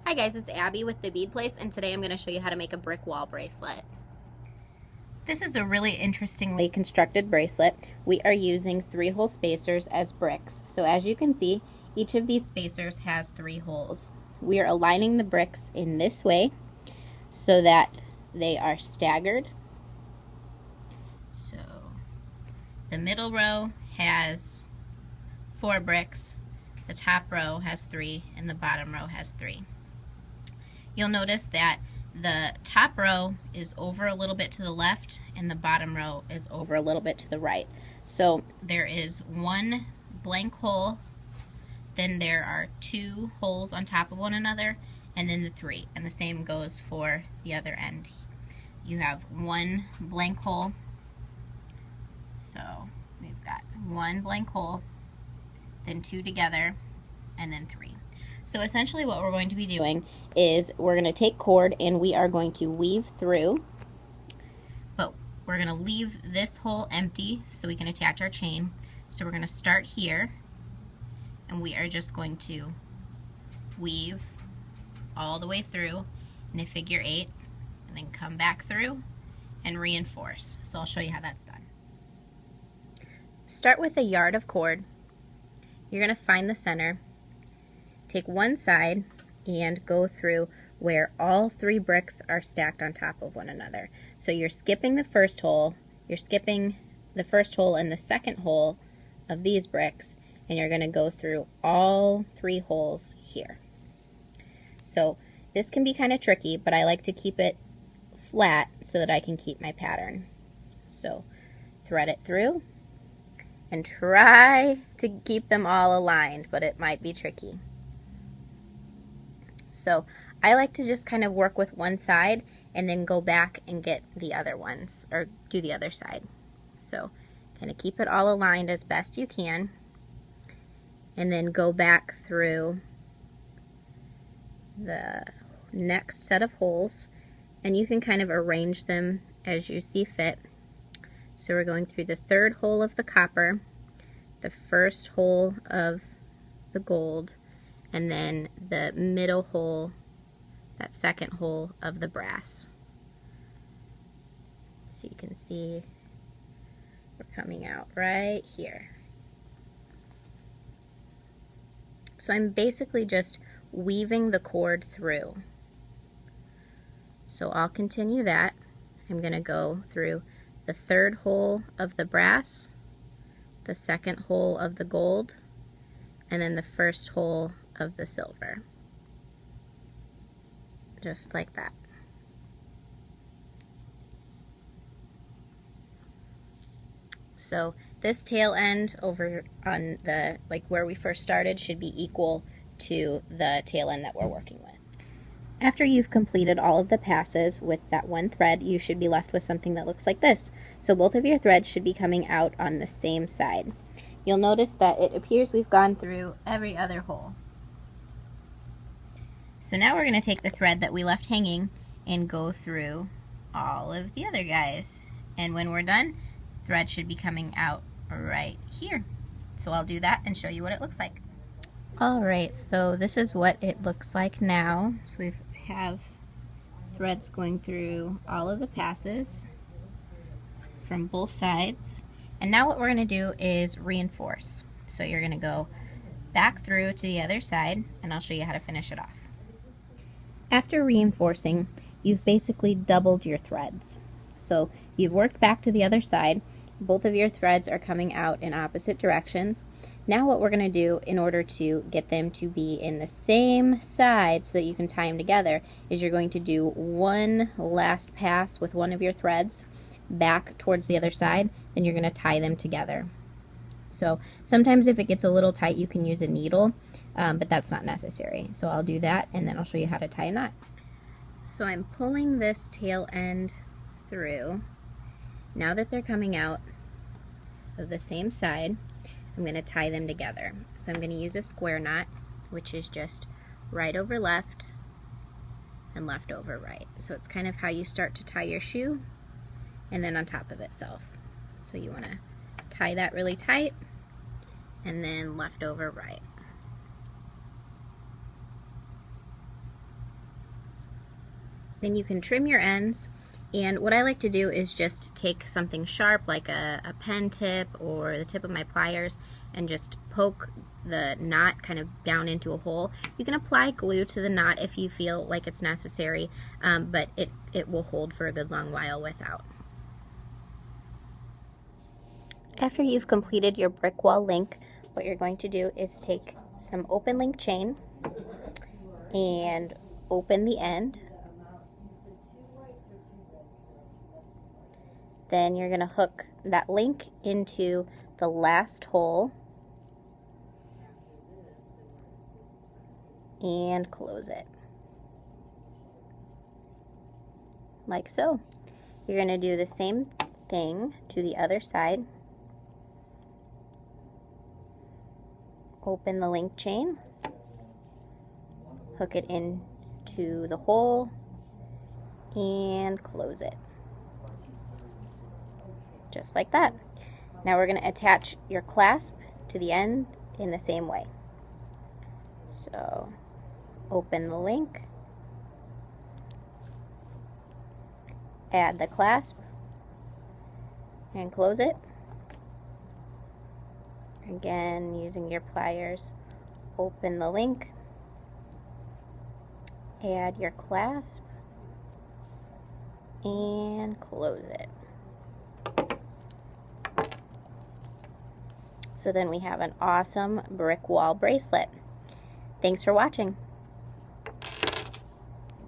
Hi guys, it's Abby with the Bead Place, and today I'm going to show you how to make a brick wall bracelet. This is a really interestingly constructed bracelet. We are using 3-hole spacers as bricks. So as you can see, each of these spacers has 3 holes. We are aligning the bricks in this way so that they are staggered. So the middle row has 4 bricks, the top row has 3, and the bottom row has 3. You'll notice that the top row is over a little bit to the left and the bottom row is over a little bit to the right. So there is 1 blank hole, then there are 2 holes on top of one another, and then the 3. And the same goes for the other end. You have 1 blank hole, so we've got 1 blank hole, then 2 together, and then 3. So essentially what we're going to be doing is we're going to take cord and we are going to weave through, but we're going to leave this hole empty so we can attach our chain. So we're going to start here and we are just going to weave all the way through in a figure 8 and then come back through and reinforce. So I'll show you how that's done. Start with a yard of cord. You're going to find the center. Take one side and go through where all 3 bricks are stacked on top of one another. So you're skipping the first hole, you're skipping the first hole and the second hole of these bricks, and you're going to go through all 3 holes here. So this can be kind of tricky, but I like to keep it flat so that I can keep my pattern. So thread it through and try to keep them all aligned, but it might be tricky. So I like to just kind of work with one side and then go back and get the other ones, or do the other side. So kind of keep it all aligned as best you can and then go back through the next set of holes, and you can kind of arrange them as you see fit. So we're going through the 3rd hole of the copper, the 1st hole of the gold, and then the middle hole, that 2nd hole of the brass. So you can see we're coming out right here. So I'm basically just weaving the cord through. So I'll continue that. I'm going to go through the 3rd hole of the brass, the 2nd hole of the gold, and then the 1st hole of the silver. Just like that. So this tail end over on the, like where we first started, should be equal to the tail end that we're working with. After you've completed all of the passes with that 1 thread, you should be left with something that looks like this. So both of your threads should be coming out on the same side. You'll notice that it appears we've gone through every other hole. So now we're going to take the thread that we left hanging and go through all of the other guys. And when we're done, thread should be coming out right here. So I'll do that and show you what it looks like. Alright, so this is what it looks like now. So we have threads going through all of the passes from both sides. And now what we're going to do is reinforce. So you're going to go back through to the other side, and I'll show you how to finish it off. After reinforcing, you've basically doubled your threads. So you've worked back to the other side. Both of your threads are coming out in opposite directions. Now what we're going to do in order to get them to be in the same side so that you can tie them together is you're going to do one last pass with one of your threads back towards the other side, then you're going to tie them together. So sometimes if it gets a little tight, you can use a needle, but that's not necessary. So I'll do that and then I'll show you how to tie a knot. So I'm pulling this tail end through. Now that they're coming out of the same side, I'm going to tie them together. So I'm going to use a square knot, which is just right over left and left over right. So it's kind of how you start to tie your shoe, and then on top of itself. So you want to tie that really tight and then left over right. Then you can trim your ends, and what I like to do is just take something sharp like a pen tip or the tip of my pliers and just poke the knot kind of down into a hole. You can apply glue to the knot if you feel like it's necessary, but it will hold for a good long while without. After you've completed your brick wall link, what you're going to do is take some open link chain and open the end. Then you're going to hook that link into the last hole and close it, like so. You're going to do the same thing to the other side. Open the link chain, hook it into the hole, and close it. Just like that. Now we're going to attach your clasp to the end in the same way. So open the link, add the clasp, and close it. Again, using your pliers, open the link, add your clasp, and close it. So then we have an awesome brick wall bracelet. Thanks for watching.